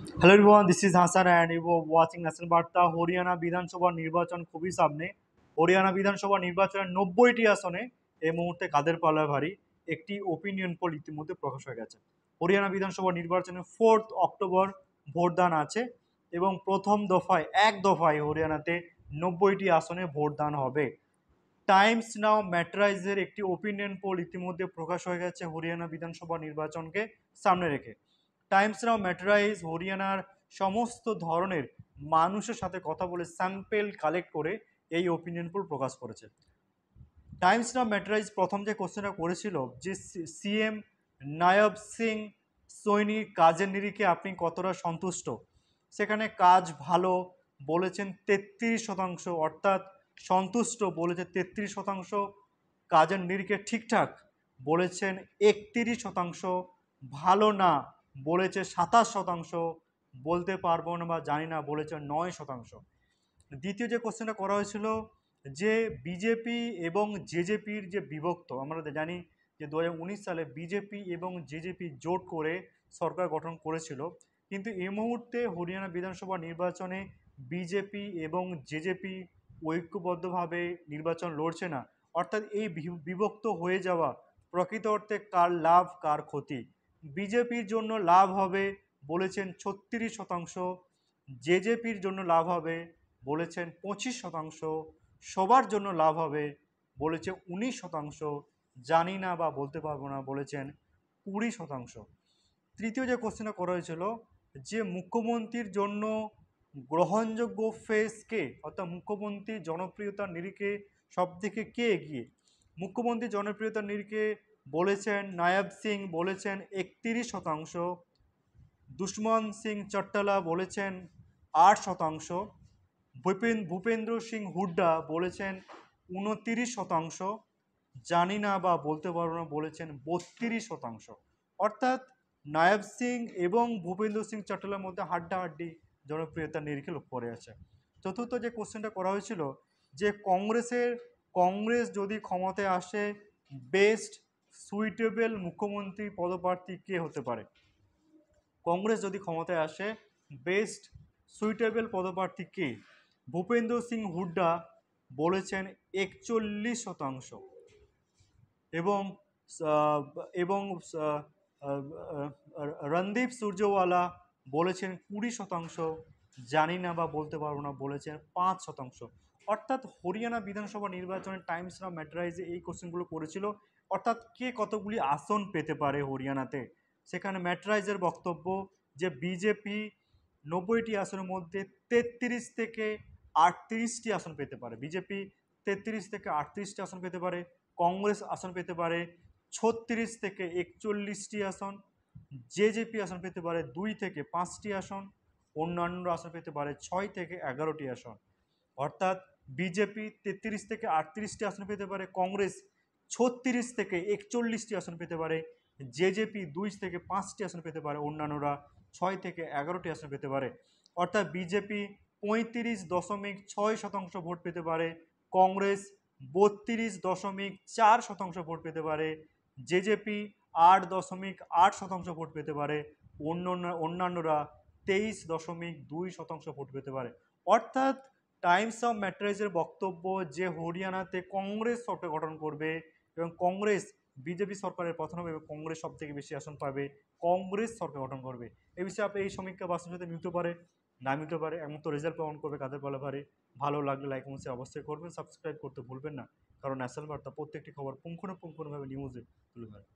Hello everyone, this is Hasan and you are watching national Barta. Haryana বিধানসভা নির্বাচন খুবই সামনে। হরিয়ানা বিধানসভা নির্বাচনের 90টি আসনে এই মুহূর্তে কাদের পাল্লা ভারী, একটি ওপিনিয়ন পোল ইতিমধ্যে প্রকাশ হয়ে গেছে। হরিয়ানা বিধানসভা নির্বাচনে 4 অক্টোবর ভোটদান আছে এবং প্রথম দফায় এক দফায় হরিয়ানাতে 90টি আসনে ভোটদান হবে। টাইমস নাও ম্যাট্রাইজের একটি ওপিনিয়ন পোল ইতিমধ্যে প্রকাশ হয়ে গেছে হরিয়ানা বিধানসভা নির্বাচনকে সামনে রেখে। টাইমস নাও ম্যাট্রাইজ হরিয়ানার সমস্ত ধরনের মানুষের সাথে কথা বলে স্যাম্পেল কালেক্ট করে এই ওপিনিয়ন পোল প্রকাশ করেছে। টাইমস নাও ম্যাট্রাইজ প্রথম যে কোশ্চেনটা করেছিল যে সিএম নায়ব সিং সৈনির কাজের নিরিখে আপনি কতটা সন্তুষ্ট, সেখানে কাজ ভালো বলেছেন 33%, অর্থাৎ সন্তুষ্ট বলেছে 33%, কাজের নিরিখে ঠিকঠাক বলেছেন 31%, ভালো না বলেছে 27%, বলতে পারবো না বা জানি না বলেছে 9%। দ্বিতীয় যে কোশ্চেনটা করা হয়েছিল যে বিজেপি এবং জেজেপির যে বিভক্ত, আমরা জানি যে 2019 সালে বিজেপি এবং জেজেপি জোট করে সরকার গঠন করেছিল, কিন্তু এই মুহূর্তে হরিয়ানা বিধানসভা নির্বাচনে বিজেপি এবং জেজেপি ঐক্যবদ্ধভাবে নির্বাচন লড়ছে না। অর্থাৎ এই বিভক্ত হয়ে যাওয়া প্রকৃত অর্থে কার লাভ কার ক্ষতি? বিজেপির জন্য লাভ হবে বলেছেন 36%, জেজেপির জন্য লাভ হবে বলেছেন 25%, সবার জন্য লাভ হবে বলেছে 19%, জানি না বা বলতে পারবো না বলেছেন 20%। তৃতীয় যে কোশ্চেনটা করা হয়েছিল যে মুখ্যমন্ত্রীর জন্য গ্রহণযোগ্য ফেস কে, অর্থাৎ মুখ্যমন্ত্রীর জনপ্রিয়তার নিরিখে সব থেকে কে এগিয়ে? মুখ্যমন্ত্রী জনপ্রিয়তার নিরিখে বলেছেন নায়ব সিং বলেছেন 31%, দুষ্মন সিং চট্টালা বলেছেন 8%, ভূপেন্দ্র সিং হুড্ডা বলেছেন 29%, জানি না বা বলতে পারবো না বলেছেন 32%। অর্থাৎ নায়ব সিং এবং ভূপেন্দ্র সিং চট্টালার মধ্যে হাড্ডাহাড্ডি জনপ্রিয়তার নিরিখে লক্ষ্য করে আছে। চতুর্থ যে কোশ্চেনটা করা হয়েছিল যে কংগ্রেস যদি ক্ষমতায় আসে বেস্ট সুইটেবল মুখ্যমন্ত্রী পদপ্রার্থী কে হতে পারে? কংগ্রেস যদি ক্ষমতায় আসে বেস্ট সুইটেবল পদপ্রার্থী কে? ভূপেন্দ্র সিং হুড্ডা বলেছেন 41%, এবং এবং রণদীপ সূর্যওয়ালা বলেছেন 20%, জানি না বা বলতে পারবো না বলেছেন 5%। অর্থাৎ হরিয়ানা বিধানসভা নির্বাচনে টাইমস নাও ম্যাট্রাইজে এই কোশ্চেনগুলো করেছিল, অর্থাৎ কে কতগুলি আসন পেতে পারে হরিয়ানাতে। সেখানে ম্যাট্রাইজের বক্তব্য যে বিজেপি 90টি আসনের মধ্যে 33 থেকে 38টি আসন পেতে পারে, বিজেপি 33 থেকে 38টি আসন পেতে পারে, কংগ্রেস আসন পেতে পারে 36 থেকে 41টি আসন, জেজেপি আসন পেতে পারে 2 থেকে 5টি আসন, অন্যান্য আসন পেতে পারে 6 থেকে 11টি আসন। অর্থাৎ বিজেপি 33 থেকে 38টি আসন পেতে পারে, কংগ্রেস 36 থেকে 41টি আসন পেতে পারে, জেজেপি 2 থেকে 5টি আসন পেতে পারে, অন্যান্যরা 6 থেকে 11টি আসন পেতে পারে। অর্থাৎ বিজেপি 35.6% ভোট পেতে পারে, কংগ্রেস 32.4% ভোট পেতে পারে, জেজেপি 8.8% ভোট পেতে পারে, অন্যান্যরা 23.2% ভোট পেতে পারে। অর্থাৎ টাইমস অফ ম্যাট্রাইজের বক্তব্য যে হরিয়ানাতে কংগ্রেস সরকার গঠন করবে এবং কংগ্রেস বিজেপি সরকারের পতন হবে এবং কংগ্রেস সব থেকে বেশি আসন পাবে, কংগ্রেস সরকার গঠন করবে। এই বিষয়ে আপনি এই সমীক্ষা বাস্তবের সাথে মিলতে পারে, না মিলতে পারে, এমন তো রেজাল্ট প্রমাণ করবে কাদের বলা পারে। ভালো লাগলে লাইক এবং শেয়ার অবশ্যই করবেন, সাবস্ক্রাইব করতে ভুলবেন না, কারণ ন্যাশনাল বার্তা প্রত্যেকটি খবর পুঙ্খানুপুঙ্খভাবে নিউজে তুলে ধরে।